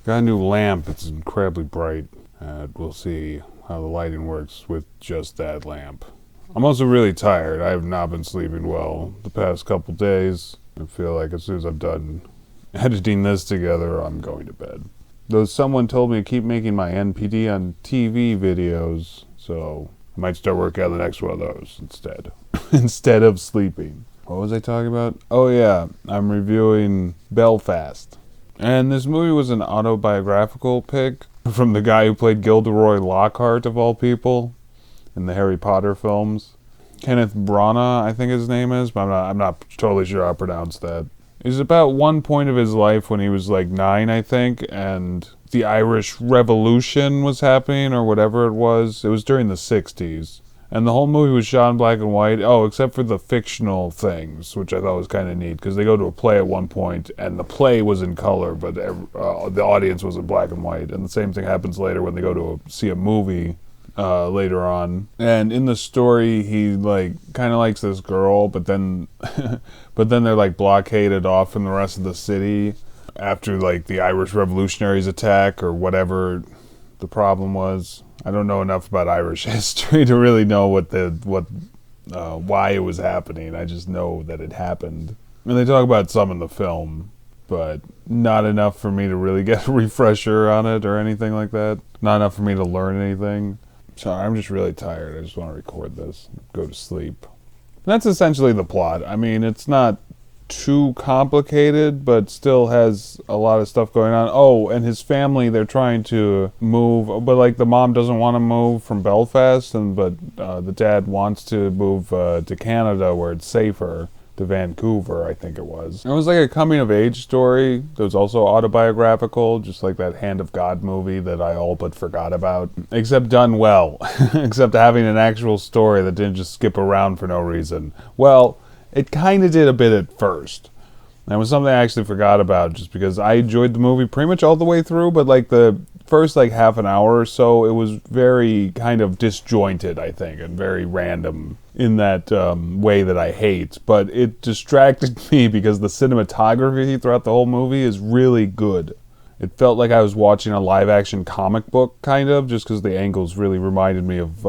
Got a new lamp. It's incredibly bright. We'll see how the lighting works with just that lamp. I'm also really tired. I have not been sleeping well the past couple days. I feel like as soon as I'm done editing this together, I'm going to bed. Though someone told me to keep making my NPD on TV videos, so I might start working on the next one of those instead. Instead of sleeping. What was I talking about? Oh yeah, I'm reviewing Belfast. And this movie was an autobiographical pick from the guy who played Gilderoy Lockhart, of all people, in the Harry Potter films. Kenneth Branagh, I think his name is, but I'm not totally sure how to pronounce that. It was about one point of his life when he was like 9, I think, and the Irish Revolution was happening, or whatever it was. It was during the 60s. And the whole movie was shot in black and white. Oh, except for the fictional things, which I thought was kind of neat, because they go to a play at one point, and the play was in color, but the audience was in black and white. And the same thing happens later when they go to see a movie later on. And in the story, he like kind of likes this girl, but then they're like blockaded off from the rest of the city after like the Irish revolutionaries attack or whatever the problem was. I don't know enough about Irish history to really know why it was happening. I just know that it happened. And they talk about some in the film, but not enough for me to really get a refresher on it or anything like that. Not enough for me to learn anything. Sorry, I'm just really tired. I just want to record this, go to sleep. And that's essentially the plot. I mean, it's not too complicated, but still has a lot of stuff going on. Oh, and his family, they're trying to move, but like the mom doesn't want to move from Belfast, but the dad wants to move to Canada where it's safer, to Vancouver, I think it was. It was like a coming-of-age story that was also autobiographical, just like that Hand of God movie that I all but forgot about, except done well, except having an actual story that didn't just skip around for no reason. Well, it kind of did a bit at first. And it was something I actually forgot about just because I enjoyed the movie pretty much all the way through, but like the first like half an hour or so, it was very kind of disjointed, I think, and very random in that way that I hate. But it distracted me because the cinematography throughout the whole movie is really good. It felt like I was watching a live-action comic book, kind of, just because the angles really reminded me of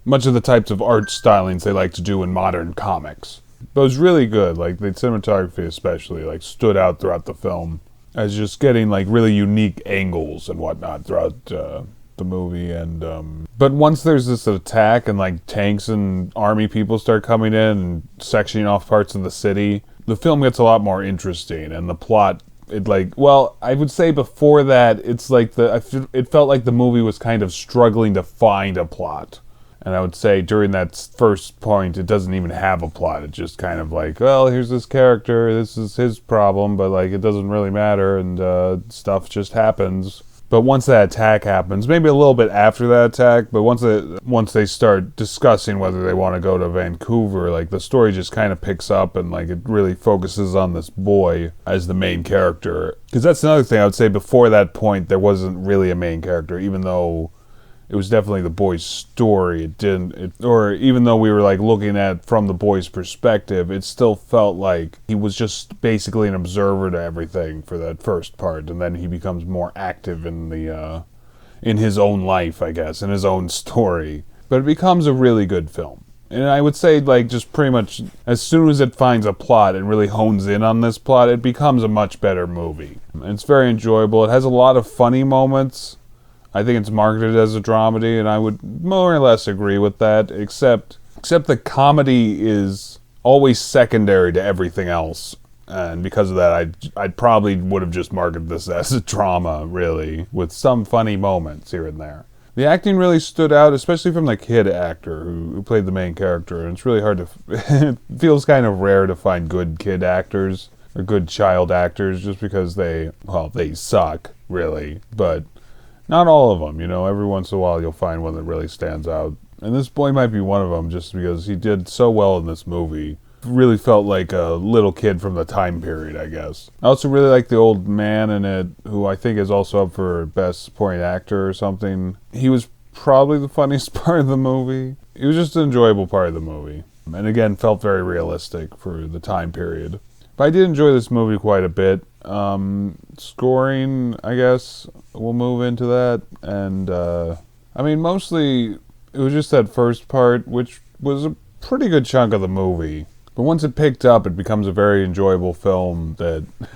much of the types of art stylings they like to do in modern comics. But it was really good. Like, the cinematography especially, like, stood out throughout the film as just getting, like, really unique angles and whatnot throughout the movie. And but once there's this attack and, like, tanks and army people start coming in and sectioning off parts of the city, the film gets a lot more interesting. And the plot, I would say before that, it's like it felt like the movie was kind of struggling to find a plot. And I would say during that first point, it doesn't even have a plot. It's just kind of like, well, here's this character, this is his problem, but like it doesn't really matter, and stuff just happens. But once that attack happens, maybe a little bit after that attack, but once they start discussing whether they want to go to Vancouver, like the story just kind of picks up and like it really focuses on this boy as the main character. Because that's another thing I would say, before that point, there wasn't really a main character, even though it was definitely the boy's story. Or even though we were like looking at from the boy's perspective, it still felt like he was just basically an observer to everything for that first part, and then he becomes more active in his own life, I guess, in his own story. But it becomes a really good film. And I would say, like, just pretty much as soon as it finds a plot and really hones in on this plot, it becomes a much better movie. And it's very enjoyable. It has a lot of funny moments. I think it's marketed as a dramedy, and I would more or less agree with that, except the comedy is always secondary to everything else. And because of that, I probably would have just marketed this as a drama, really, with some funny moments here and there. The acting really stood out, especially from the kid actor who played the main character, and it's really hard to... it feels kind of rare to find good kid actors, or good child actors, just because they suck, really, but... not all of them, every once in a while you'll find one that really stands out. And this boy might be one of them just because he did so well in this movie. Really felt like a little kid from the time period, I guess. I also really like the old man in it, who I think is also up for Best Supporting Actor or something. He was probably the funniest part of the movie. He was just an enjoyable part of the movie. And again, felt very realistic for the time period. But I did enjoy this movie quite a bit. Scoring, I guess, we'll move into that. And, mostly it was just that first part, which was a pretty good chunk of the movie. But once it picked up, it becomes a very enjoyable film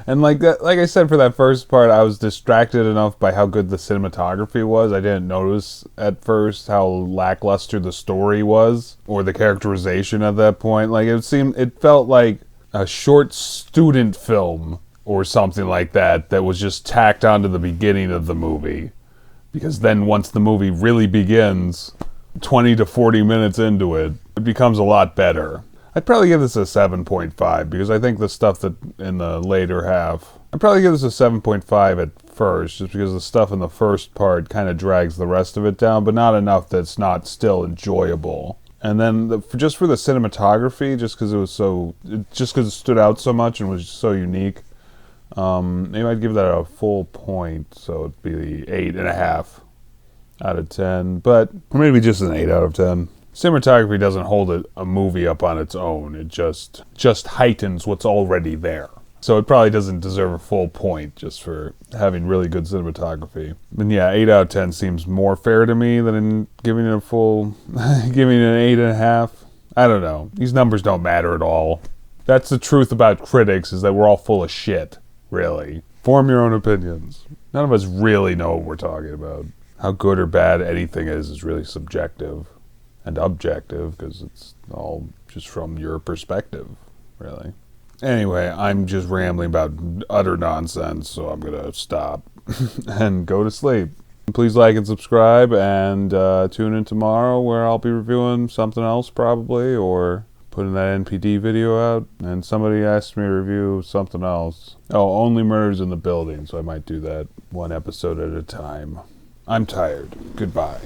and like I said, for that first part, I was distracted enough by how good the cinematography was. I didn't notice at first how lackluster the story was, or the characterization at that point. Like, it felt like a short student film or something like that was just tacked onto the beginning of the movie. Because then once the movie really begins, 20 to 40 minutes into it, it becomes a lot better. I'd probably give this a 7.5, because I think the stuff that in the later half... I'd probably give this a 7.5 at first, just because the stuff in the first part kind of drags the rest of it down, but not enough that's not still enjoyable. And then, just for the cinematography, just because it stood out so much and was so unique, maybe I'd give that a full point, so it'd be 8.5 out of 10, but maybe just an 8 out of 10. Cinematography doesn't hold a movie up on its own. It just heightens what's already there. So it probably doesn't deserve a full point just for having really good cinematography. And yeah, 8 out of 10 seems more fair to me than giving it a full, giving it an 8.5. I don't know. These numbers don't matter at all. That's the truth about critics, is that we're all full of shit, really. Form your own opinions. None of us really know what we're talking about. How good or bad anything is really subjective. And objective, because it's all just from your perspective, really. Anyway, I'm just rambling about utter nonsense, so I'm going to stop and go to sleep. Please like and subscribe, and tune in tomorrow, where I'll be reviewing something else probably, or putting that NPD video out. And somebody asked me to review something else. Oh, Only Murders in the Building, so I might do that one episode at a time. I'm tired. Goodbye.